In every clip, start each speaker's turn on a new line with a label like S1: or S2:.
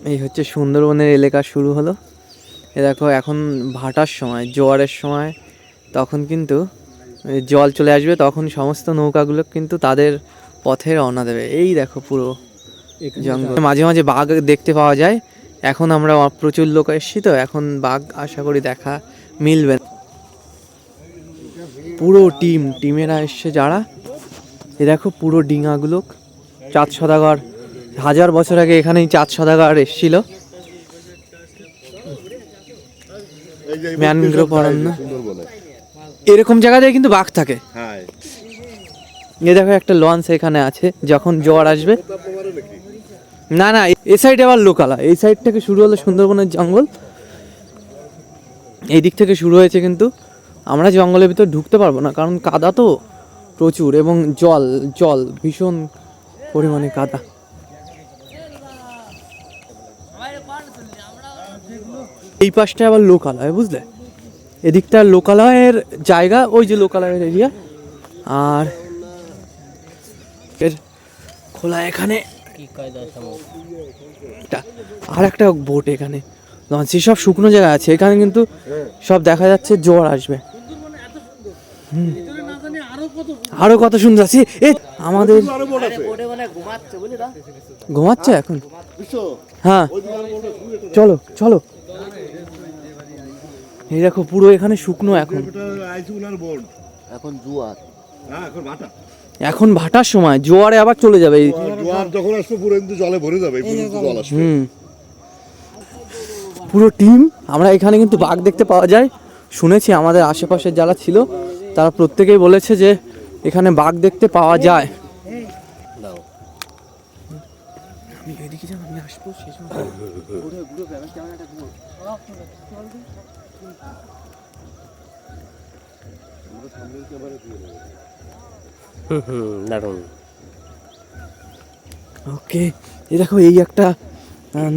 S1: এই হচ্ছে সুন্দরবনের এলাকা শুরু হলো। এ দেখো এখন ভাটার সময়, জোয়ারের সময়, তখন কিন্তু জল চলে আসবে, তখন সমস্ত নৌকাগুলো কিন্তু তাদের পথে রওনা দেবে। এই দেখো পুরো জঙ্গল, মাঝে মাঝে বাঘ দেখতে পাওয়া যায়। এখন আমরা প্রচুর লোক এসেছি তো, এখন বাঘ আশা করি দেখা মিলবে। পুরো টিমেরা এসছে যারা, এ দেখো পুরো ডিঙাগুলো। চাঁদ সদাগর 1000 বছর আগে এখানেই চাঁদ সদাগর এসেছিল। ম্যানগ্রোভ অরণ্য, এরকম জায়গায় কিন্তু বাঘ থাকে। এ দেখো একটা লঞ্চ এখানে আছে, যখন জোয়ার আসবে। না না, এই সাইডে আবার লোকালয়, এই সাইড থেকে শুরু হলো সুন্দরবনের জঙ্গল, এই দিক থেকে শুরু হয়েছে। কিন্তু আমরা জঙ্গলের ভিতর ঢুকতে পারবো না, কারণ কাদা তো প্রচুর, এবং জল জল ভীষণ পরিমাণে কাদা। এই পাশটা আবার লোকালয়, বুঝলে, এদিকটা লোকালয়ের জায়গা, ওই যে লোকালয়ের এরিয়া। আর এর খোলা এখানে আর একটা বোট এখানে লঞ্চ, সব শুকনো জায়গা আছে এখানে, কিন্তু সব দেখা যাচ্ছে জোয়ার আসবে। আরো কত সুন্দর আছে আমাদের। ঘুমাচ্ছে এখন? হ্যাঁ চলো চলো। এই দেখো পুরো এখানে শুকনো, এখন জোয়ার, এখন ভাটার সময়, জোয়ারে আবার চলে যাবে। জোয়ার যখন আসবে পুরো কিন্তু জলে ভরে যাবে, পুরো টিম। আমরা এখানে কিন্তু বাঘ দেখতে পাওয়া যায়, শুনেছি আমাদের আশেপাশে যারা ছিল তারা প্রত্যেকেই বলেছে যে এখানে বাঘ দেখতে পাওয়া যায়। ওকে, এই দেখো এই একটা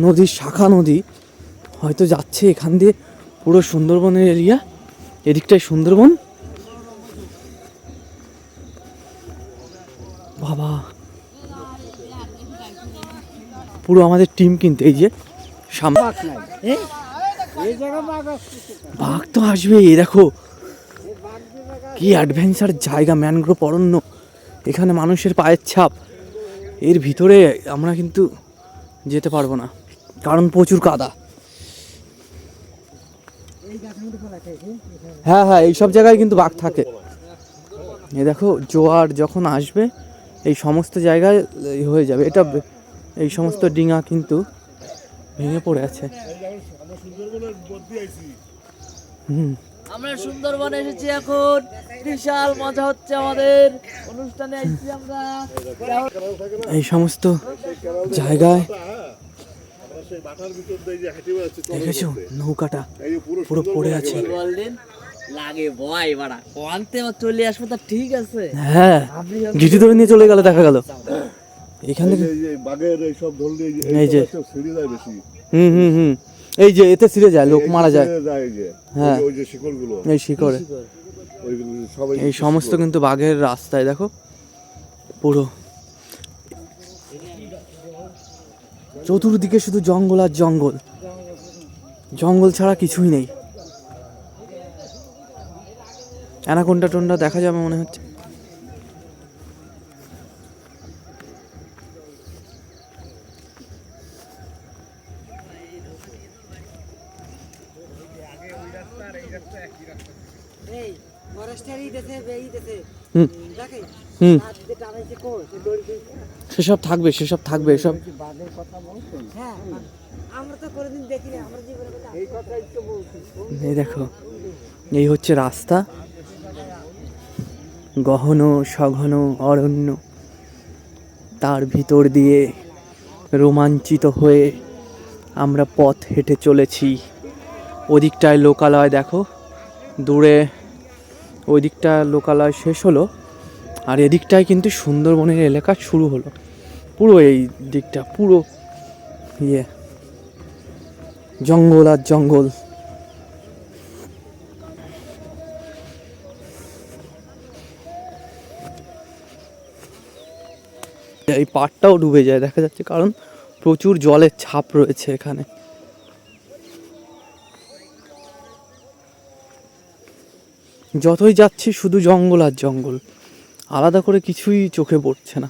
S1: নদীর শাখা নদী হয়তো যাচ্ছে এখান দিয়ে, পুরো সুন্দরবনের এরিয়া, এদিকটাই সুন্দরবন। বাবা, পুরো আমাদের টিম কিন্তু এই যে সামনে। বাঘ তো আসবে, এই দেখো কি অ্যাডভেঞ্চার জায়গা, ম্যানগ্রোভ অরণ্য, এখানে মানুষের পায়ের ছাপ। এর ভিতরে আমরা কিন্তু যেতে পারবো না, কারণ প্রচুর কাদা। হ্যাঁ হ্যাঁ, এইসব জায়গায় কিন্তু বাঘ থাকে। এই দেখো জোয়ার যখন আসবে এই সমস্ত জায়গায় হয়ে যাবে, এটা এই সমস্ত ডিঙা কিন্তু ভেঙে পড়ে আছে।
S2: আমরা সুন্দরবনে এসেছি, এখন বিশাল মজা হচ্ছে আমাদের অনুষ্ঠানে আসছি আমরা।
S1: এই সমস্ত জায়গায় দেখেছো নৌকাটা পুরো পড়ে আছে।
S2: লাগে ভয় বাড়া, কোয়ান্তে চলে আসবো তা ঠিক আছে।
S1: হ্যাঁ, গিটি ধরে নিয়ে চলে গেল, দেখা গেল এখান থেকে। এই যে এই যে এতে ছিঁড়ে যায়, লোক মারা যায়। হ্যাঁ, এই শিকড়ে এই সমস্ত কিন্তু বাঘের রাস্তায় দেখো পুরো চতুর্দিকে শুধু জঙ্গল আর জঙ্গল, জঙ্গল ছাড়া কিছুই নেই। অ্যানাকোন্ডা টোন্ডা দেখা যাবে মনে হচ্ছে। সেসব থাকবে, সেসব থাকবে, এসব এই দেখো। এই হচ্ছে রাস্তা, গহন সঘন অরণ্য, তার ভিতর দিয়ে রোমাঞ্চিত হয়ে আমরা পথ হেঁটে চলেছি। ওদিকটায় লোকালয় দেখো দূরে, ওই দিকটা লোকালয় শেষ হলো, আর এদিকটায় কিন্তু সুন্দরবনের এলাকা শুরু হলো। পুরো এই দিকটা পুরো জঙ্গল আর জঙ্গল। এই পাড়টাও ডুবে যায় দেখা যাচ্ছে, কারণ প্রচুর জলের ছাপ রয়েছে এখানে। যতই যাচ্ছি শুধু জঙ্গল আর জঙ্গল, আলাদা করে কিছুই চোখে পড়ছে না।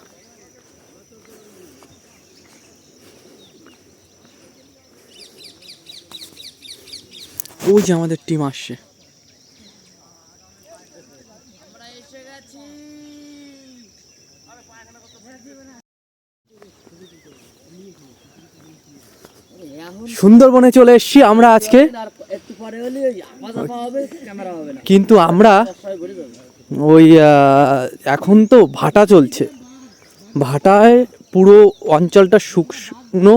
S1: ওই যে আমাদের টিম আসছে।
S2: আমরা এসে গেছি।
S1: সুন্দরবনে চলে এসেছি আমরা আজকে,
S2: আর একটু পরে হলে ওই আপাতত হবে, ক্যামেরা হবে না।
S1: কিন্তু আমরা
S2: সবাই ঘুরে যাবে।
S1: ওই এখন তো ভাটা চলছে, ভাটায় পুরো অঞ্চলটা শুকনো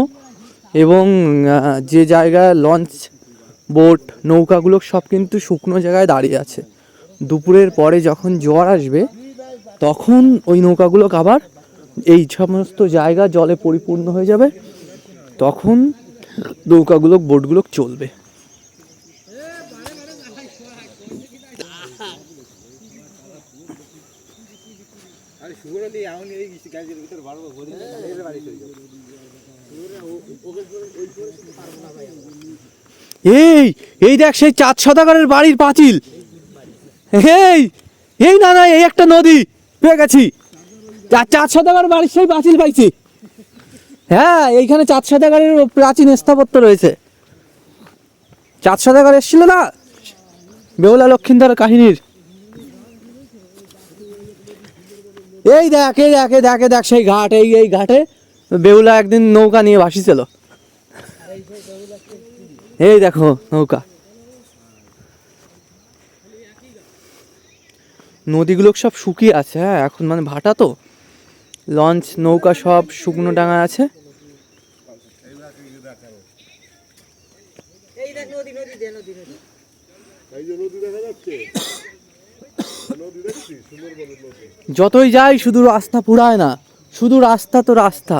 S1: এবং যে জায়গায় লঞ্চ বোট নৌকাগুলো সব কিন্তু শুকনো জায়গায় দাঁড়িয়ে আছে। দুপুরের পরে যখন জোয়ার আসবে তখন ওই নৌকাগুলো আবার এই সমস্ত জায়গা জলে পরিপূর্ণ হয়ে যাবে, তখন নৌকাগুলো বোটগুলো চলবে। এই এই দেখ সেই 4 সদাগরের বাড়ির পাঁচিল। এই এই না না এই একটা নদী পেয়ে গেছি, 4 সদাগরের বাড়ির সেই পাঁচিল পাইছি। হ্যাঁ এইখানে 4 সদাগরের প্রাচীন স্থাপত্য রয়েছে। 4 সদাগর এসেছিল না বেহুলা লক্ষিন্দর কাহিনীর। এই দেখ এই দেখ এই দেখ এই দেখ সেই ঘাট, এই এই ঘাটে বেহুলা একদিন নৌকা নিয়ে ভাসিছিল। এই দেখো নৌকা। নদীগুলো সব শুকিয়ে আছে, হ্যাঁ এখন মানে ভাটা তো, লঞ্চ নৌকা সব শুকনো ডাঙা আছে। যতই যাই শুধু রাস্তা পুরায় না, শুধু রাস্তা তো রাস্তা।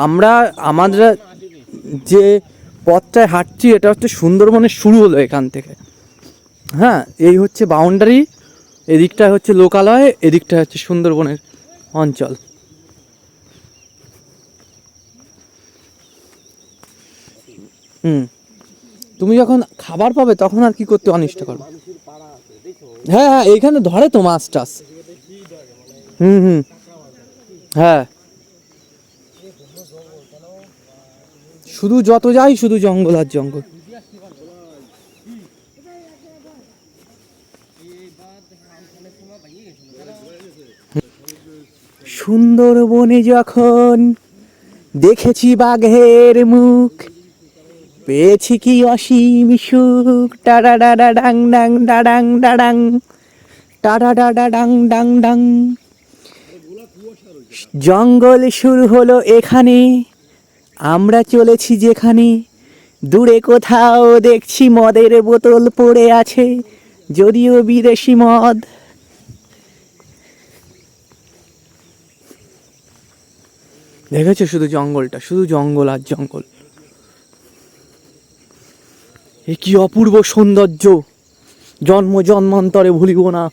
S1: আমরা আমাদের যে পথটায় হাঁটছি এটা হচ্ছে সুন্দরবনের শুরু হলো এখান থেকে। হ্যাঁ এই হচ্ছে বাউন্ডারি, এদিকটায় হচ্ছে লোকালয়, এদিকটায় হচ্ছে সুন্দরবনের অঞ্চল। তুমি যখন খাবার পাবে তখন আর কি করতে অনিষ্ট করবে। হ্যাঁ হ্যাঁ এইখানে ধরে তো মাছ টাছ। হ্যাঁ শুধু যত যাই শুধু জঙ্গল আর জঙ্গল। সুন্দরবনে যখন দেখেছি বাঘের মুখ, পেয়েছি কি অসীম সুখ। টাডা ডাডা ডাং ডাং ডাডাং ডাডাং টাডা ডাডা ডাং ডাং ডাং। জঙ্গল শুরু হলো এখানে, আমরা চলেছি যেখানে। দূরে কোথাও দেখছি মদের বোতল পড়ে আছে, যদিও বিদেশি মদ। দেখেছো শুধু জঙ্গলটা, শুধু জঙ্গল আর জঙ্গল। এ কি অপূর্ব সৌন্দর্য, জন্ম জন্মান্তরে ভুলিব না।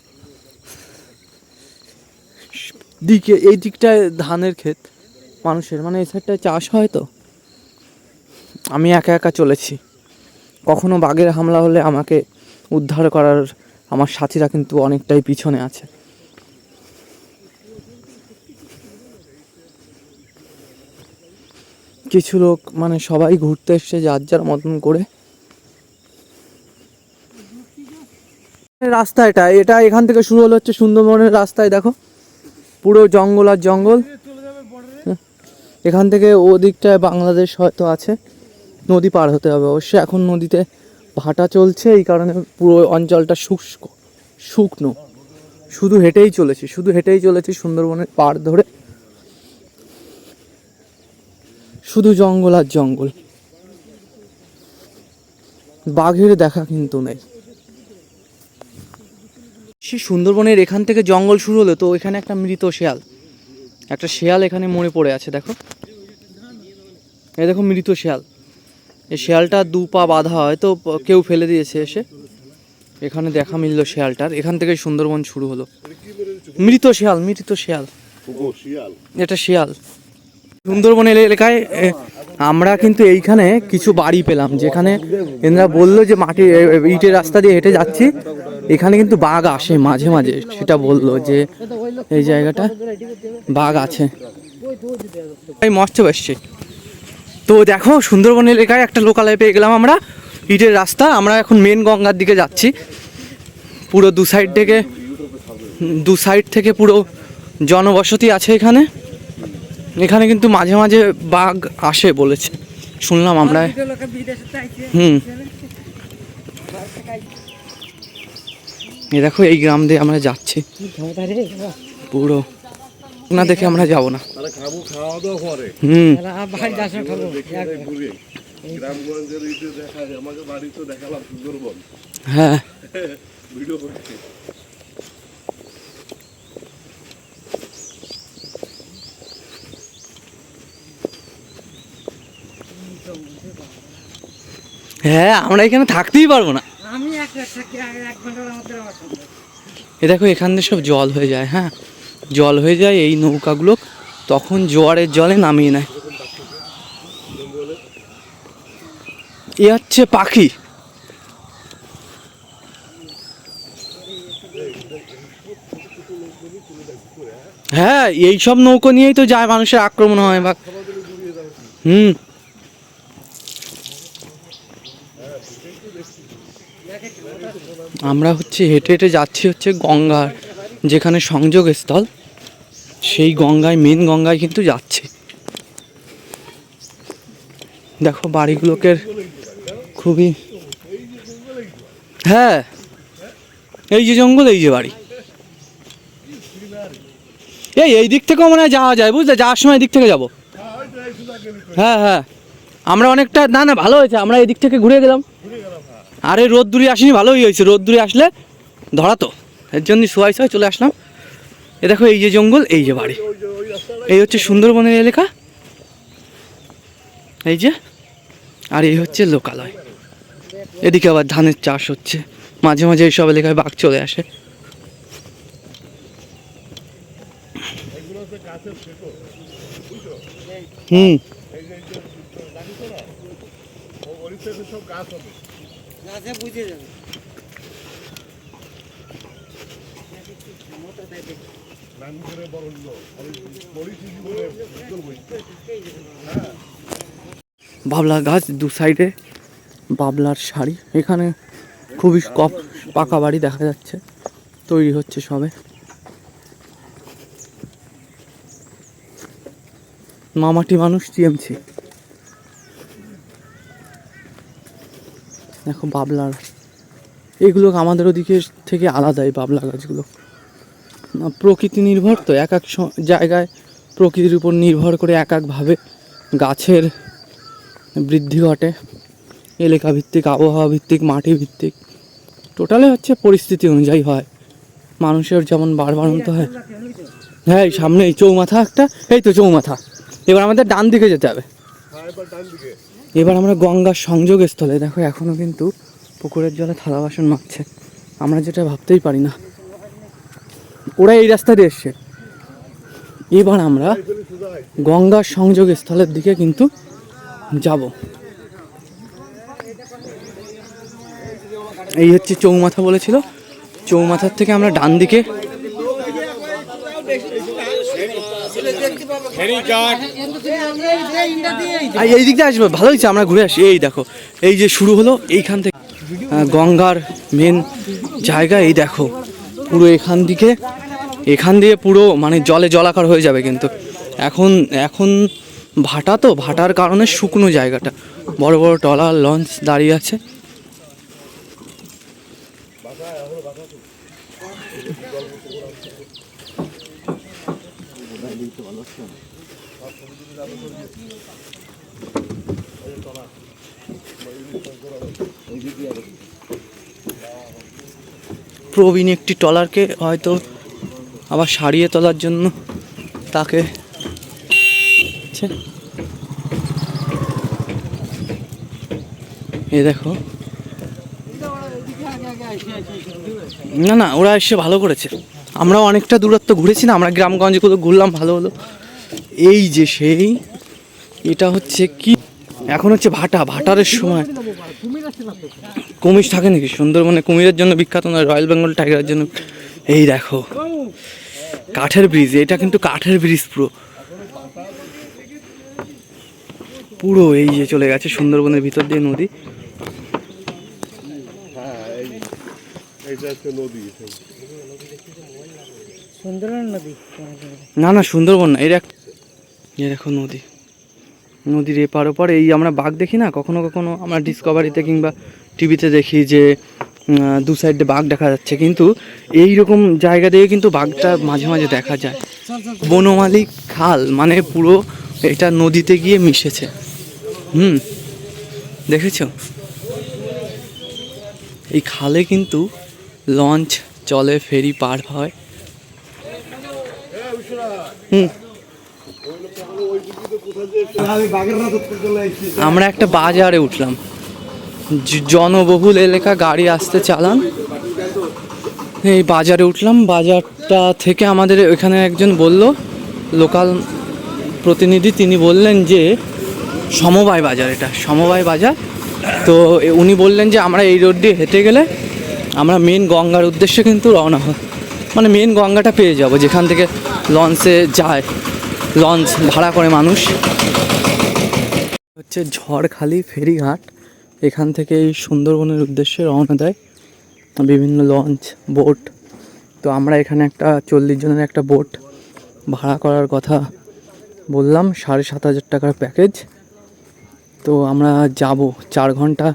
S1: দিকে এই দিকটায় ধানের ক্ষেত মানুষের, মানে এই সাইডটায় চাষ হয় তো। আমি একা একা চলেছি, কখনো বাঘের হামলা হলে আমাকে উদ্ধার করার আমার সাথীরা কিন্তু অনেকটাই পিছনে আছে। কিছু লোক মানে সবাই ঘুরতে এসছে যার যার মতন করে। রাস্তা এটা এটা এখান থেকে শুরু হলো হচ্ছে সুন্দরবনের রাস্তায়, দেখো পুরো জঙ্গল আর জঙ্গল। এখান থেকে ওদিকটায় বাংলাদেশ হয়তো আছে, নদী পার হতে হবে অবশ্যই। এখন নদীতে ভাটা চলছে, এই কারণে পুরো অঞ্চলটা শুকনো। শুধু হেঁটেই চলেছি সুন্দরবনের পাড় ধরে, শুধু জঙ্গল আর জঙ্গল। বাঘের দেখা কিন্তু নেই। সে সুন্দরবনের এখান থেকে জঙ্গল শুরু হলো তো এখানে একটা মৃত শেয়াল, একটা শেয়াল এখানে মরে পড়ে আছে। দেখো এই দেখো মৃত শেয়াল। এই শেয়ালটা 2 পা বাঁধা, হয় তো কেউ ফেলে দিয়েছে এসে। এখানে দেখা মিলল শেয়ালটার, এখান থেকে সুন্দরবন শুরু হলো। মৃত শেয়াল এটা শেয়াল। সুন্দরবন এলাকায় আমরা কিন্তু এইখানে কিছু বাড়ি পেলাম, যেখানে এনারা বললো যে মাটি ইটের রাস্তা দিয়ে হেঁটে যাচ্ছি, এখানে কিন্তু বাঘ আসে মাঝে মাঝে, সেটা বললো যে এই জায়গাটা বাঘ আছে। এই মস্ত এসছে। তো দেখো সুন্দরবন এলাকায় একটা লোকালয় পেয়ে গেলাম আমরা, ইটের রাস্তা। আমরা এখন মেন গঙ্গার দিকে যাচ্ছি। পুরো দু সাইড থেকে পুরো জনবসতি আছে এখানে। এখানে কিন্তু মাঝে মাঝে বাঘ আসে বলেছে, শুনলাম আমরা। এ দেখো এই গ্রাম দিয়ে আমরা যাচ্ছি পুরো, না দেখে আমরা যাব না। হ্যাঁ হ্যাঁ, আমরা এখানে থাকতেই পারবো না। এ দেখো এখান দিয়ে সব জল হয়ে যায়। হ্যাঁ, জল হয়ে যায় এই নৌকাগুলো, তখন জোয়ারের জলে নামিয়ে নেয়। এ হচ্ছে পাখি। হ্যাঁ, এই সব নৌকো নিয়েই তো যায়, মানুষের আক্রমণ হয় বা আমরা হচ্ছে হেঁটে হেঁটে যাচ্ছি হচ্ছে গঙ্গার যেখানে সংযোগস্থল, সেই গঙ্গায়, মেন গঙ্গায় কিন্তু যাচ্ছি। দেখো বাড়িগুলোকে খুবই, হ্যাঁ এই যে জঙ্গল, এই যে বাড়ি। এই দিক থেকেও মনে হয় যাওয়া যায়, বুঝলে, যাওয়ার সময় দিক থেকে যাবো। হ্যাঁ হ্যাঁ, আমরা অনেকটা, না ভালো হয়েছে, আমরা এই দিক থেকে ঘুরে গেলাম। আরে রোদ্দুরে আসিনি, ভালোই হয়েছে, রোদ্দুরে আসলে ধরা তো, এর জন্য সোয়াই চলে আসলাম। এ দেখো এই যে জঙ্গল, এই যে বাড়ি, এই হচ্ছে সুন্দরবনের এলাকা, এই যে। আর এই হচ্ছে লোকালয়। এদিকে আবার ধানের চাষ হচ্ছে, মাঝে মাঝে এইসব এলাকায় বাঘ চলে আসে। বাবলা গাছ দু সাইডে, বাবলার সারি। এখানে খুবই পাকা বাড়ি দেখা যাচ্ছে, তৈরি হচ্ছে সবে। মামাটি মানুষ, টিএমসি। দেখো বাবলার, এগুলো আমাদের ওদিকে থেকে আলাদা, এই বাবলা গাছগুলো প্রকৃতি নির্ভর তো, এক এক জায়গায় প্রকৃতির উপর নির্ভর করে এক একভাবে গাছের বৃদ্ধি ঘটে, এলাকা ভিত্তিক, আবহাওয়া ভিত্তিক, মাটি ভিত্তিক, টোটালে হচ্ছে পরিস্থিতি অনুযায়ী হয়। মানুষের যেমন বাড়বাড়ন্ত হয়। হ্যাঁ, সামনে এই চৌমাথা একটা, এই তো চৌমাথা। এবার আমাদের ডান দিকে যেতে হবে। এবার আমরা গঙ্গার সংযোগস্থলে, দেখো এখনো কিন্তু পুকুরের জলে থালা বাসন মাখছে, আমরা যেটা ভাবতেই পারি না। ওরা এই রাস্তা দিয়ে এসছে। এবার আমরা গঙ্গার সংযোগস্থলের দিকে কিন্তু যাব। এই হচ্ছে চৌমাথা বলেছিল, চৌমাথার থেকে আমরা ডান দিকে, এই দিক দিয়ে আসবো, ভালো হয়েছে আমরা ঘুরে আসি। এই দেখো এই যে শুরু হলো এইখান থেকে গঙ্গার মেন জায়গা, এই দেখো পুরো এখান দিয়ে পুরো মানে জলে জলাকার হয়ে যাবে। কিন্তু এখন ভাটা তো, ভাটার কারণে শুকনো জায়গাটা, বড় বড় ট্রলার লঞ্চ দাঁড়িয়ে আছে। প্রবীণ একটি ট্রলারকে হয়তো আবার সারিয়ে তোলার জন্য তাকে এ দেখো, না ওরা এসে ভালো করেছে। আমরাও অনেকটা দূরত্ব ঘুরেছি না, আমরা গ্রামগঞ্জগুলো ঘুরলাম, ভালো হলো। এই যে সেই এটা হচ্ছে কি, এখন হচ্ছে ভাটারের সময়। কুমির থাকে নাকি সুন্দরবনে? কুমিরের জন্য বিখ্যাত না, রয়্যাল বেঙ্গল টাইগারের জন্য। এই দেখো কাঠের ব্রিজ, এটা কিন্তু কাঠের ব্রিজ পুরো পুরো এই যে চলে গেছে সুন্দরবনের ভিতর দিয়ে নদী। না না সুন্দরবন না, এই দেখো নদী, নদীর এপার ওপার। এই আমরা বাঘ দেখি না কখনো কখনো, আমরা ডিসকভারিতে কিংবা টিভিতে দেখি যে দু সাইডে বাঘ দেখা যাচ্ছে, কিন্তু এই রকম জায়গা দিয়ে কিন্তু বাঘটা মাঝে মাঝে দেখা যায়। বনমালী খাল মানে পুরো এটা নদীতে গিয়ে মিশেছে। দেখেছো? এই খালে কিন্তু লঞ্চ চলে, ফেরি পার হয়। আমরা একটা বাজারে উঠলাম, জনবহুল এলাকা, গাড়ি আসতে চালান। এই বাজারে উঠলাম, বাজারটা থেকে আমাদের এখানে একজন বলল, লোকাল প্রতিনিধি, তিনি বললেন যে সমবায় বাজার, এটা সমবায় বাজার। তো উনি বললেন যে আমরা এই রোড দিয়ে হেঁটে গেলে আমরা মেন গঙ্গার উদ্দেশ্যে কিন্তু রওনা হয়, মানে মেন গঙ্গাটা পেয়ে যাব, যেখান থেকে লঞ্চে যায়, লঞ্চ ভাড়া করে মানুষ। হচ্ছে ঝড়খালি ফেরিঘাট, এখান থেকে এই সুন্দরবনের উদ্দেশ্যে রওনা দেয় বিভিন্ন লঞ্চ, বোট। তো আমরা এখানে একটা 40 জনের একটা বোট ভাড়া করার কথা বললাম, 7,500 টাকার প্যাকেজ। তো আমরা যাব 4 ঘন্টা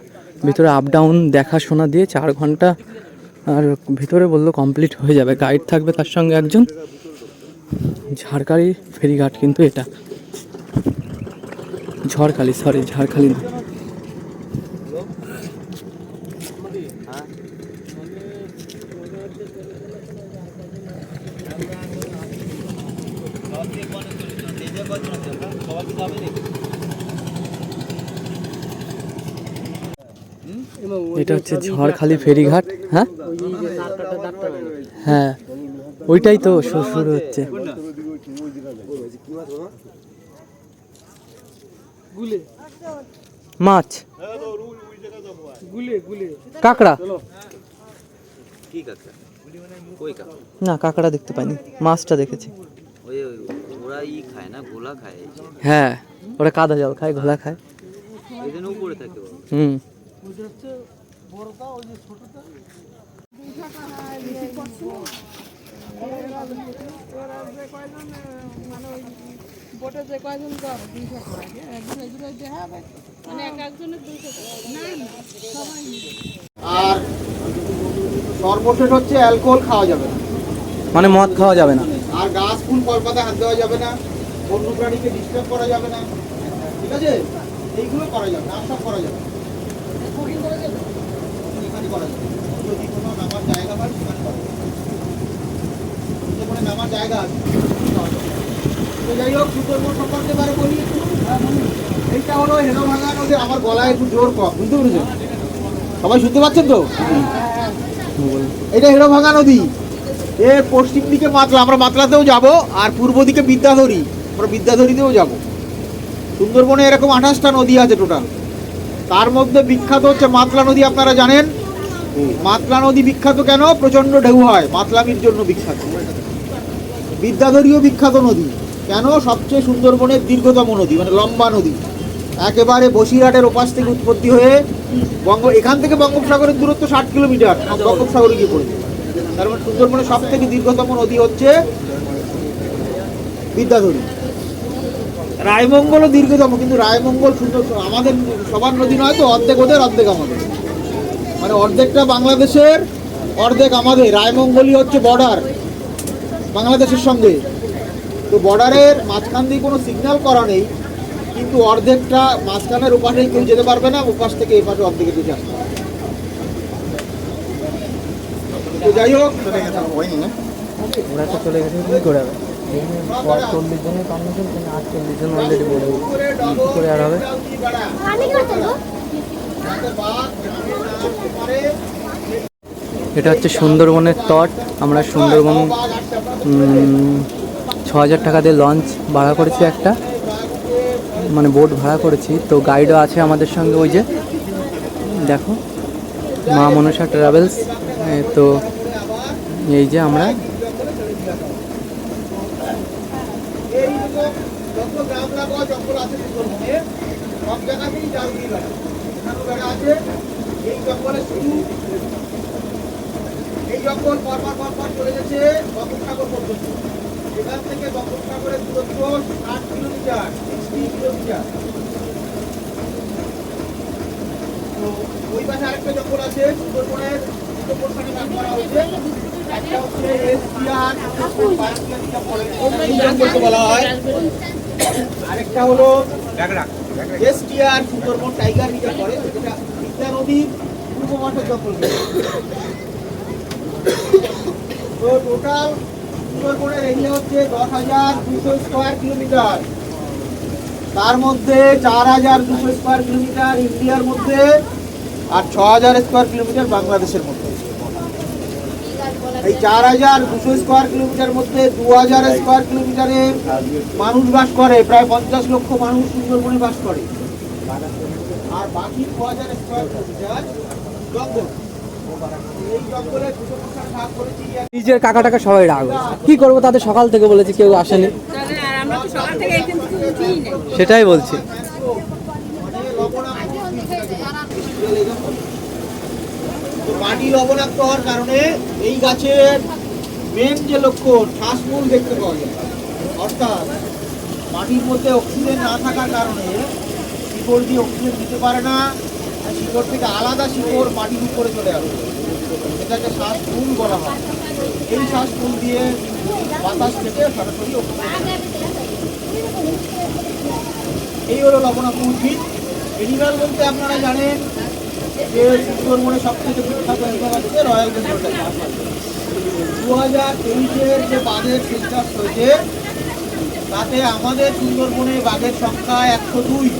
S1: ভিতরে, আপ ডাউন দেখাশোনা দিয়ে 4 ঘন্টা আর ভিতরে বললো কমপ্লিট হয়ে যাবে। গাইড থাকবে তার সঙ্গে একজন। ঝড়খালি ফেরিঘাট কিন্তু এটা, ঝড়খালি না। এটা হচ্ছে ঝড়খালি ফেরিঘাট। হ্যাঁ হ্যাঁ, ওইটাই তো শুরু হচ্ছে। মাছ, কাঁকড়া না, কাঁকড়া দেখতে পাইনি, মাছটা দেখেছি। হ্যাঁ, ওরা কাদা জল খায়, ঘোলা খায়।
S3: আর সর্বশেষ হচ্ছে অ্যালকোহল খাওয়া যাবে না,
S1: মানে মদ খাওয়া যাবে না।
S3: আর গাছ ফুল কলপাতা হাত দেওয়া যাবে না, বন্য প্রাণীকে ডিস্টার্ব করা যাবে না, ঠিক আছে? এইগুলো করা যাবে না, আর সব করা যাবে না। এখানে করা যাবে, যদি কোনো নামার জায়গা হয় সেখানে করা যাবে, নামার জায়গা আছে। তো যাই হোক, সুন্দরবন সম্পর্কে এবারে বলি একটু। এইটা হলো হেরোভাঙা নদী। আমার গলায় একটু জোর কম, বুঝতে পেরেছেন? সবাই শুনতে পাচ্ছেন তো? এটা হেরোভাঙা নদী। এর পশ্চিম দিকে মাতলা, আমরা মাতলাতেও যাব, আর পূর্ব দিকে বিদ্যাধরী, আমরা বিদ্যাধরীতেও যাব। সুন্দরবনে এরকম 28টা নদী আছে টোটাল, তার মধ্যে বিখ্যাত হচ্ছে মাতলা নদী। আপনারা জানেন মাতলা নদী বিখ্যাত কেন? প্রচণ্ড ঢেউ হয়, মাতলামির জন্য বিখ্যাত। বিদ্যাধরীও বিখ্যাত নদী কেন? সবচেয়ে সুন্দরবনের দীর্ঘতম নদী, মানে লম্বা নদী। একেবারে বসিরহাটের ওপাশ থেকে উৎপত্তি হয়ে এখান থেকে বঙ্গোপসাগরের দূরত্ব 60 কিলোমিটার, বঙ্গোপসাগরে গিয়ে পড়েছে। তার মানে সুন্দরবনের সব থেকে দীর্ঘতম নদী হচ্ছে বিদ্যাধরী। রায়মঙ্গলও দীর্ঘতম, কিন্তু রায়মঙ্গল সুন্দর, আমাদের সবার নদী নয় তো, অর্ধেক ওদের অর্ধেক আমাদের, মানে অর্ধেকটা বাংলাদেশের অর্ধেক আমাদের। রায়মঙ্গলই হচ্ছে বর্ডার বাংলাদেশের সঙ্গে। তো বর্ডারের মাঝখান দিয়ে কোনো সিগন্যাল করা নেই, কিন্তু অর্ধেকটা মাঝখানের ওপাশে কেউ যেতে পারবে না, ওপাশ থেকে এই পাশে অর্ধেকে যেতে আসবে। তো যাই হোক,
S1: ওরা তো চলে গেছে, কি করে হবে? 40 জনের পারমিশন, 48 জন অলরেডি বলে কি করে আর হবে? এটা হচ্ছে সুন্দরবনের তট। আমরা সুন্দরবন 6,000 টাকা দিয়ে লঞ্চ ভাড়া করেছি একটা। মানে বোট ভাড়া করেছি, তো গাইডও আছে আমাদের সঙ্গে। ওই যে দেখো মা মনসা ট্রাভেলস। তো এই যে আমরা
S3: এই যত গ্রাম লাগোয়া জঙ্গল আছে সুন্দরবনে সব জায়গাতেই জাল দিয়ে বেড়া, এখানেও বেড়া আছে। এই জঙ্গলে শুধু এই জঙ্গল পরপর চলে গেছে বঙ্গোপসাগর পর্যন্ত। এখান থেকে বঙ্গোপসাগরের দূরত্ব 60 কিলোমিটার, 60 কিলোমিটার। তো ওই পাশে আরেকটা জঙ্গল আছে সুন্দরবনের দুটো পোর্শনে ভাগ করা হয়েছে। একটা হচ্ছে এসটিআর জঙ্গলকে বলা হয়, আরেকটা হলো এসটিআর সুন্দরবন টাইগার রিজার্ভ করে, যেটা বিদ্যা নদীর পূর্ব মাঠের জঙ্গল। তো টোটাল সুন্দরবনের এরিয়া হচ্ছে 10,200 স্কোয়ার কিলোমিটার। তার মধ্যে 4,200 স্কোয়ার কিলোমিটার ইন্ডিয়ার মধ্যে আর 6,000 স্কোয়ার কিলোমিটার বাংলাদেশের মধ্যে। এই 4,200 স্কোয়ার কিলোমিটার মধ্যে 2,000 স্কোয়ার কিলোমিটারে মানুষ বাস করে, প্রায় 50 লক্ষ মানুষ সুন্দরবনে বাস করে। আর বাকি 2,000 স্কোয়ার কিলোমিটার জঙ্গল। এই জঙ্গলে দুটো পোর্শনে ভাগ করেছি।
S1: নিজের কাকা টাকা সবাই রাখবে, কি করবো, তাদের সকাল থেকে বলেছি কেউ আসেনি, সেটাই বলছি।
S3: মাটি লবণাক্ত হওয়ার কারণে এই গাছের মেন যে লক্ষণ শ্বাসমূল দেখতে পাওয়া যায়। অর্থাৎ মাটির মধ্যে অক্সিজেন না থাকার কারণে শিকড় দিয়ে অক্সিজেন দিতে পারে না, শিকড় থেকে আলাদা শিকড় মাটির উপরে চলে আসে, এটাকে শ্বাসমূল বলা হয়। এই শ্বাসমূল দিয়ে বাতাস থেকে সরাসরি অক্সিজেন। এই হলো লবণাক্ত উদ্ভিদ। এনিম্যাল বলতে আপনারা জানেন যে সুন্দরবনে সবথেকে বিখ্যাত এনিম্যাল হচ্ছে রয়্যাল বেঙ্গল টাইগার। 2023-এর যে বাঘের সেন্সাস হয়েছে তাতে আমাদের সুন্দরবনে বাঘের সংখ্যা 102।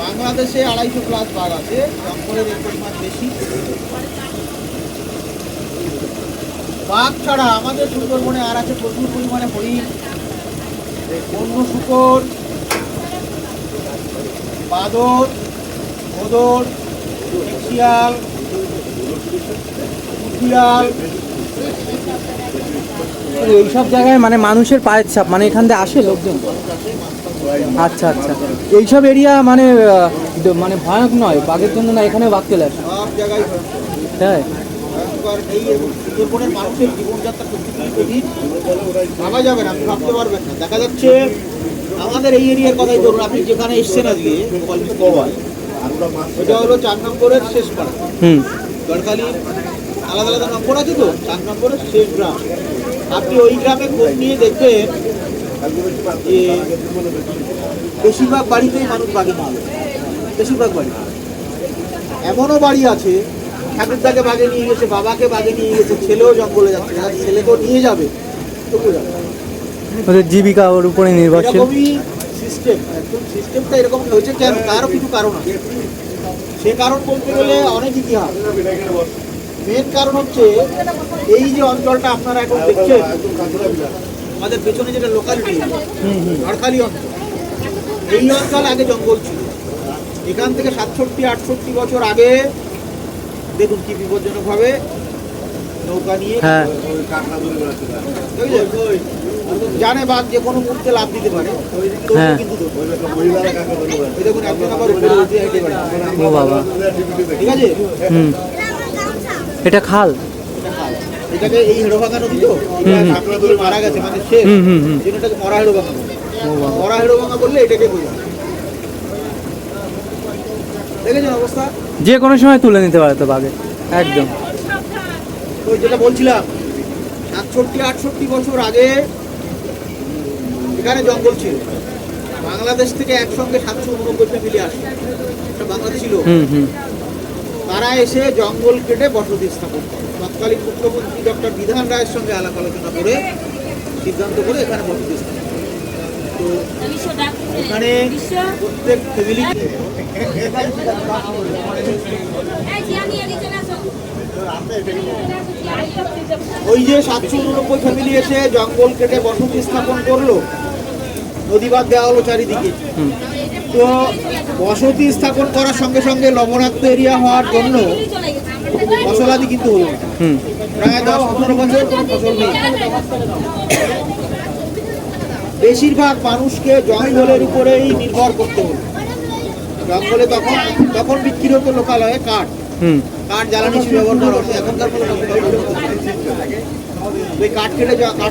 S3: বাংলাদেশে 250+ বাঘ আছে, জঙ্গলের এর পরিমাণ বেশি। বাঘ ছাড়া আমাদের সুন্দরবনে আর আছে প্রচুর পরিমাণে হরিণ, বন্য শূকর, বাদর, ভোদর, শিয়াল, উঠিয়াল।
S1: এইসব জায়গায় মানে মানুষের পায়ের ছাপ, মানে এখান থেকে আসে লোকজন। আচ্ছা আচ্ছা, এইসব এরিয়া মানে মানে ভয়ানক নয় বাঘের জন্য, না এখানে বাঘ চলে আসে
S3: সব জায়গায়
S1: তাই?
S3: ভয়ঙ্কর। এই সুন্দরবনের মানুষের জীবনযাত্রা সত্যি কঠিন, ভাবা যাবে না, আপনি ভাবতে পারবেন না। দেখা যাচ্ছে আমাদের এই এরিয়ার কথাই ধরুন, আপনি যেখানে এসছেন আজকে এটা হলো 4 নম্বরের শেষ পাড়া। গড়খালি আলাদা আলাদা নম্বর আছে, তো 4 নম্বরের শেষ গ্রাম। আপনি ওই গ্রামে খোঁজ নিয়ে দেখবেন যে বেশিরভাগ বাড়িতেই মানুষ বাঘে মারে, বেশিরভাগ বাড়ি। এমনও বাড়ি আছে ঠাকুরদাকে বাঘে নিয়ে গেছে, বাবাকে বাঘে নিয়ে গেছে, ছেলেও জঙ্গলে যাচ্ছে, ছেলেকেও নিয়ে যাবে, তবু যাবে।
S1: ওদের জীবিকা ওর উপরে নির্ভরশীল।
S3: এরকমই সিস্টেম, একদম সিস্টেমটা এরকম হয়েছে কেন, তারও কিছু কারণ আছে। সে কারণ বলতে গেলে অনেক ইতিহাস। মেন কারণ হচ্ছে এই যে অঞ্চলটা আপনারা এখন দেখছেন, আমাদের পেছনে যেটা লোকালিটি ঝড়খালি অঞ্চল, এই অঞ্চল আগে জঙ্গল ছিল। এখান থেকে 67-68 বছর আগে দেখুন কি বিপজ্জনকভাবে নৌকা নিয়ে জানে বাঘ যে কোনো মুহূর্তে লাভ দিতে পারে, কিন্তু দেখুন একজন আবার উপরে উঠে হেঁটে বেড়ায়।
S1: ও বাবা,
S3: ঠিক আছে,
S1: এটা খাল,
S3: এটাকে এই হেড়ো ভাঙা নদী তো মারা গেছে মানে শেষ, এটাকে মরা হেড়ো ভাঙা। মরা হেড়ো ভাঙা বললে এটাকে বোঝা। দেখেছেন অবস্থা,
S1: যে কোনো সময় তুলে নিতে পারে তো বাঘে একদম।
S3: তো যেটা বলছিলাম 67-68 বছর আগে এখানে জঙ্গল ছিল। বাংলাদেশ থেকে একসঙ্গে 789 ফ্যামিলি আসে, এটা বাংলাদেশি লোক। তারা এসে জঙ্গল কেটে বসতি স্থাপন করে। তৎকালীন মুখ্যমন্ত্রী ডক্টর বিধান রায়ের সঙ্গে আলাপ আলোচনা করে সিদ্ধান্ত করে এখানে বসতি স্থাপন। তো এখানে প্রত্যেক ফ্যামিলি ওই যে 789 ফ্যামিলি এসে জঙ্গল কেটে বসতি স্থাপন করলো, নদী বাঁধ দেওয়া হলো চারিদিকে। তো বসতি স্থাপন করার সঙ্গে সঙ্গে লবণাক্ত এরিয়া হওয়ার জন্য ফসলাদি কিন্তু হলো না। প্রায় 10-15 বছর কোনো ফসল নেই। বেশিরভাগ মানুষকে জঙ্গলের উপরেই নির্ভর করতে হলো। জঙ্গলে তখন বিক্রি হতো লোকালয়ে কাঠ জ্বালানি হিসেবে ব্যবহার করা হতো। এখনকার ওই কাঠ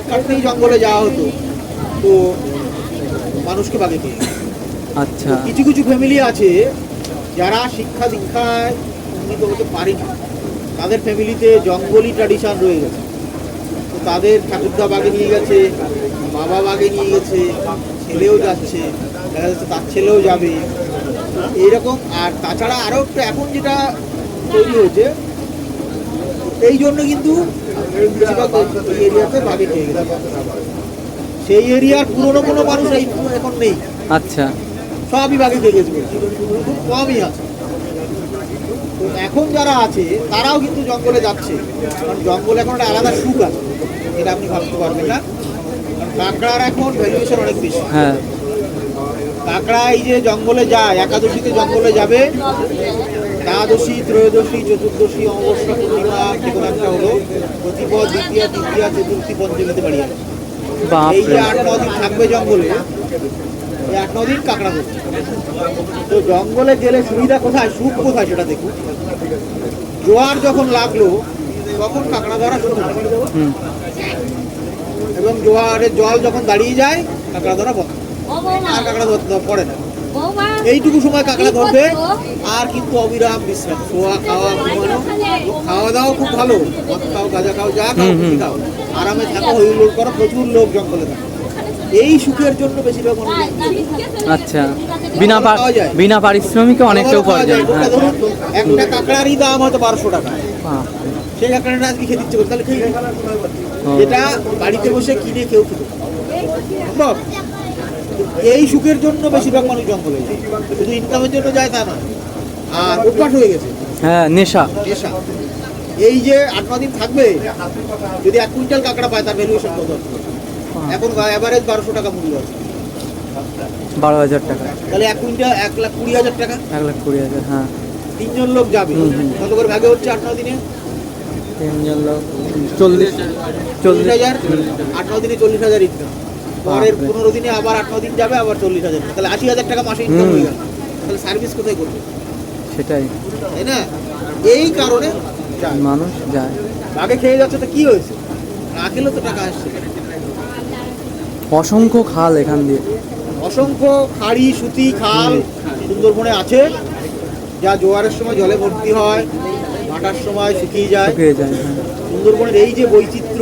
S3: কাটতেই জঙ্গলে যাওয়া হতো। তো মানুষকে বাগে পেয়ে।
S1: আচ্ছা,
S3: কিছু কিছু ফ্যামিলি আছে যারা শিক্ষা দীক্ষায় উন্নীত হতে পারেনি, তাদের ফ্যামিলিতে জঙ্গলি ট্র্যাডিশন রয়ে গেছে। তো তাদের ঠাকুরদা বাগে নিয়ে গেছে, বাবা বাগে নিয়ে গেছে, ছেলেও যাচ্ছে, দেখা যাচ্ছে তার ছেলেও যাবে এইরকম। আর তাছাড়া আরও একটা এখন যেটা তৈরি হয়েছে, এই জন্য কিন্তু এরিয়াতে বাগে খেয়ে গেছে। সেই এরিয়ার পুরনো কোনো মানুষ এখন নেই।
S1: আচ্ছা,
S3: সবই বাগে খেয়ে গেছে, খুব কমই আছে। তো এখন যারা আছে তারাও কিন্তু জঙ্গলে যাচ্ছে, কারণ জঙ্গলে এখন একটা আলাদা সুখ আছে, এটা আপনি ভাবতে পারবেন না। কাঁকড়ার এখন ভ্যালুয়েশন অনেক বেশি।
S1: হ্যাঁ,
S3: কাঁকড়া এই যে জঙ্গলে যায়, একাদশীতে জঙ্গলে যাবে, দ্বাদশী, ত্রয়োদশী, চতুর্দশী, অমাবস্যা, পূর্ণিমা যে কোনো একটা হলো, প্রতিপদ, দ্বিতীয়া, তৃতীয়া, চতুর্থী, পঞ্চমীতে বাড়ি যাবে। এই যে 8-9 দিন থাকবে জঙ্গলে, এই 8-9 দিন কাঁকড়া ধরছে। তো জঙ্গলে গেলে সুবিধা কোথায়, সুখ কোথায় সেটা দেখুন। জোয়ার যখন লাগলো তখন কাঁকড়া ধরা শুরু হয়, এবং জোয়ারের জল যখন দাঁড়িয়ে যায় কাঁকড়া ধরা বন্ধ, আর কাঁকড়া ধরতে পড়ে না। এইটুকু সময় কাঁকড়া ধরবে, আর কিন্তু অবিরাম বিশ্রাম, শোয়া, খাওয়া, ঘুমানো। খাওয়া দাওয়া খুব ভালো, মদ খাও, গাঁজা খাও, যা খাও খুশি খাও, আরামে থাকো, হইহুল্লোড় করো, প্রচুর লোক জঙ্গলে থাকে। এই সুখের জন্য বেশিরভাগ মানুষ।
S1: আচ্ছা, বিনা পারিশ্রমিকে অনেকটা উপার্জন।
S3: ধরুন একটা কাঁকড়ারই দাম হয়তো 1200 টাকা, সেই কাঁকড়াটা আজকে খেতে ইচ্ছে করে, তাহলে খেয়ে নিই। যেটা বাড়িতে বসে কিনে কেউ খেতে সম্ভব। এই সুখের জন্য বেশিরভাগ মানুষ জঙ্গলে যায়, শুধু ইনকামের জন্য যায় তা নয়। আর অভ্যাস হয়ে গেছে,
S1: হ্যাঁ, নেশা।
S3: এই যে 8-9 দিন থাকবে, যদি 1 কুইন্টাল কাঁকড়া পায় তার ভ্যালুয়েশন কত? এখন এভারেজ 1200 টাকা মূল্য আছে,
S1: 12,000 টাকা।
S3: তাহলে 1 কুইন্টাল 1,20,000 টাকা,
S1: 1,20,000। হ্যাঁ,
S3: 3 জন লোক যাবে, কত করে ভাগে হচ্ছে 8-9 দিনে?
S1: 3 জন লোক 40,000।
S3: 8-9 দিনে 40,000 ইনকাম। পরের 15 দিনে আবার 8-9 দিন যাবে, আবার 40,000, তাহলে 80,000 টাকা মাসে ইনকাম হয়ে গেল। তাহলে সার্ভিস কোথায় করবে?
S1: সেটাই,
S3: তাই না? এই কারণে
S1: মানুষ যায়।
S3: আগে খেয়ে যাচ্ছে, তো কি হয়েছে? না খেলে তো টাকা আসছে।
S1: অসংখ্য খাল এখান দিয়ে,
S3: অসংখ্য খাড়ি, সুতি খাল সুন্দরবনে আছে, যা জোয়ারের সময় জলে ভর্তি হয়, ভাটার সময় শুকিয়ে যায়।
S1: হ্যাঁ।
S3: সুন্দরবনের এই যে বৈচিত্র্য,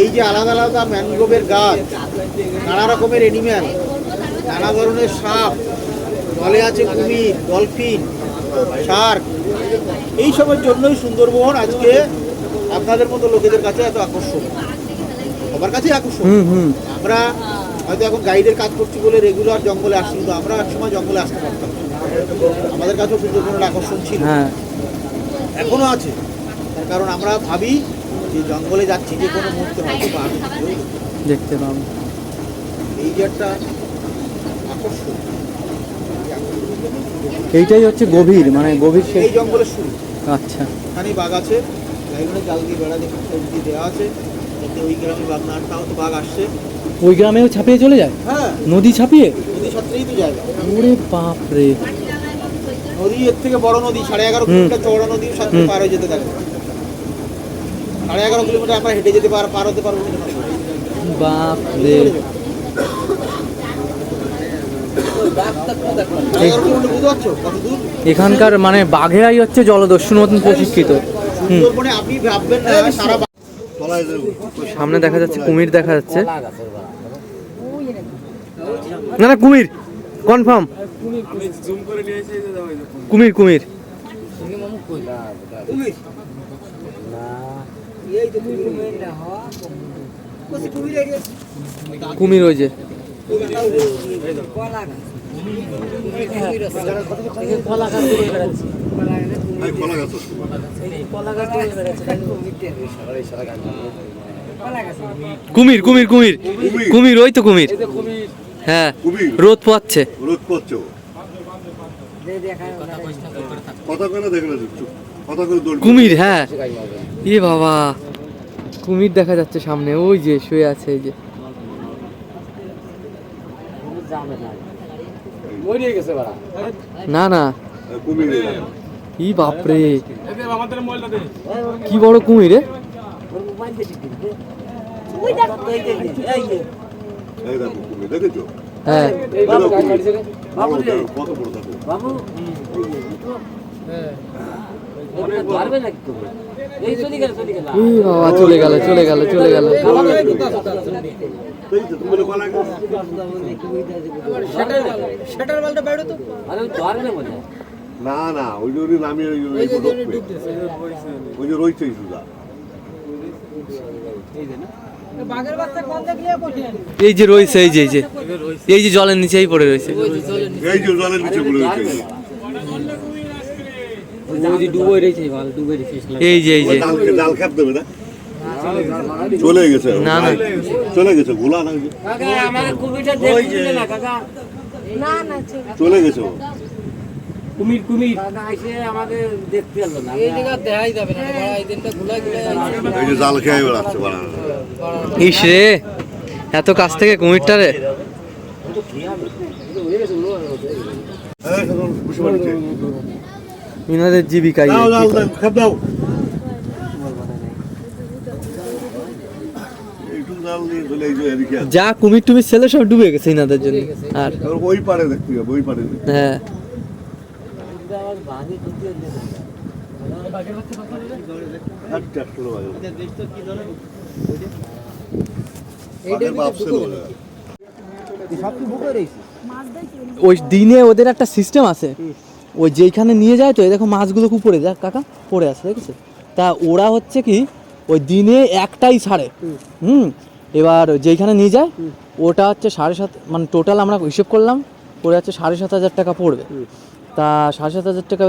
S3: এই যে আলাদা আলাদা ম্যানগ্রোভের গাছ, নানা রকমের এনিম্যাল, নানা ধরনের সাপ, জলে আছে কুমির, ডলফিন, শার্ক, এই সবের জন্যই সুন্দরবন আজকে আপনাদের মতো লোকেদের কাছে এত আকর্ষণ, সবার কাছেই আকর্ষণ। আমরা হয়তো এখন গাইডের কাজ করছি বলে রেগুলার জঙ্গলে আসছি, কিন্তু আমরা একসময় জঙ্গলে আসতে পারতাম, আমাদের কাছেও সুন্দরবনের আকর্ষণ ছিল, এখনো আছে। তার কারণ আমরা ভাবি যে জঙ্গলে যাচ্ছি, যে কোনো মুহূর্তে হয়তো
S1: দেখতে পাবো।
S3: এই যে একটা আকর্ষণ,
S1: এইটাই হচ্ছে গভীর, মানে গভীর
S3: এই জঙ্গলের শুরু।
S1: আচ্ছা,
S3: এখানেই বাঘ আছে, লাইনে জাল দিয়ে বেড়া দেখে দিয়ে দেওয়া আছে, যাতে ওই গ্রামে বাঘ না আটকা, হয়তো বাঘ আসছে।
S1: ওই গ্রামেও ছাপিয়ে চলে যায়?
S3: হ্যাঁ,
S1: নদী ছাপিয়ে?
S3: নদী সাঁতরেই তো জায়গা।
S1: ওরে বাপ রে!
S3: নদী এর থেকে বড় নদী, 11.5 কিলোমিটার চওড়া নদী, সাথে পার হয়ে যেতে থাকে। 11.5 কিলোমিটার আমরা হেঁটে যেতে পার হতে পারবো না।
S1: বাপ রে!
S3: 11 কিলোমিটার বুঝতে পারছো কত দূর?
S1: এখানকার মানে বাঘেরাই হচ্ছে জলদস্যুর মতন প্রশিক্ষিত।
S3: সুন্দরবনে আপনি ভাববেন না সারা
S1: সামনে দেখা যাচ্ছে কুমির, দেখা যাচ্ছে না, না কুমির কনফার্ম, কুমির কুমির কুমির, ওই যে কুমির কুমির কুমির কুমির, ওই তো কুমির। হ্যাঁ
S4: কুমির
S1: রোদ পোয়াচ্ছে।
S4: রোদ করছে ও। কথা করে দেখে না চুপ কথা করে দৌড়
S1: কুমির, হ্যাঁ এ বাবা কুমির দেখা যাচ্ছে সামনে, ওই যে শুয়ে আছে এই যে। না না
S4: কুমির
S1: ই বাপরে কি বড় কুমির রে।
S4: এই দেখো কুমির দেখেছো
S1: হ্যাঁ
S4: কত বড় দেখো
S2: বাবু পারবে নাকি তুমি? এই চলে গেল
S1: ই বাবা চলে গেল চলে গেল চলে গেল।
S4: দেখেছো তুমি বলে কোলা গেছে
S2: শাটার বলটা বাইরে তো আরে ধরবে মনে হয়।
S4: না না ওই যে ওই নামিয়ে ওই যে রয়েছে সুদা
S1: এই যে রয়েছে এই যে এই যে এই যে জলের নিচেই পড়ে রয়েছে।
S4: এই যে জলের নিচে বলে রয়েছে
S1: এই যে এই যে
S4: ডাল খাপ দেবে না চলে গেছে
S1: না না
S4: চলে গেছে গোলা না
S2: কাকা আমাকে কুমিরটা দেখতে না কাকা। না না
S4: চলে গেছে ও।
S2: কুমির কুমির কাকা এসে আমাকে দেখতে এলো না। এই জায়গা দেখাই যাবে না বড় এই দিনটা গুলাই
S4: এই যে জাল খেয়ে বেড়াচ্ছে বাড়া
S1: ইস রে এত কাছ থেকে কুমিরটা রে। ইনাদের জীবিকা ইয়ে।
S4: দাও দাও দাও খাপ দাও একটু জাল দিয়ে চলে এই যে এদিকে আছে।
S1: যা কুমির টুমির ছেলে সব ডুবে গেছে ইনাদের জন্য। আর
S4: এবার ওই পারে দেখতে হবে ওই পারে
S1: হ্যাঁ
S4: বাঘের বাপ ছিল ওরা।
S1: ওই দিনে ওদের একটা সিস্টেম আছে, ওই যেইখানে নিয়ে যায় তো এই দেখো মাছগুলো উপরে যা কাকা পড়ে আছে দেখেছো। তা ওরা হচ্ছে কি ওই দিনে একটাই ছাড়ে। এবার যেইখানে নিয়ে যায় ওটা হচ্ছে 7.5 মানে টোটাল আমরা হিসেব করলাম পড়ে যাচ্ছে 7,500 টাকা পড়বে। তা 7,500 টাকা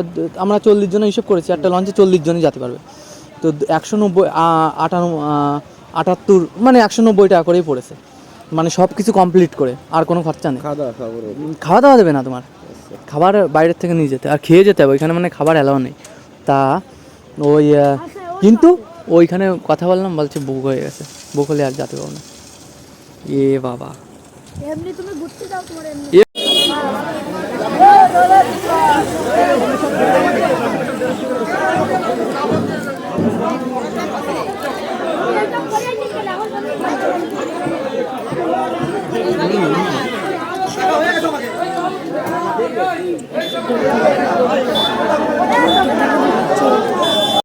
S1: আমরা 40 জন হিসেব করেছি, একটা লঞ্চে 40 জনই যেতে পারবে। তো 198 মানে 190 টাকা করেই পড়েছে, মানে সব কিছু কমপ্লিট করে আর কোনো খরচা নেই। খাওয়া দাওয়া দেবে না তোমার, খাবার বাইরের থেকে নিয়ে যেতে আর খেয়ে যেতে হবে, ওইখানে মানে খাবার অ্যালাউ নেই। তা ওই কিন্তু ওইখানে কথা বললাম বলছে বুক হয়ে গেছে, বুক হলে আর যেতে পারবো না। এ বাবা
S5: এমনি তুমি ঘুরতে যাও তোমার এমনি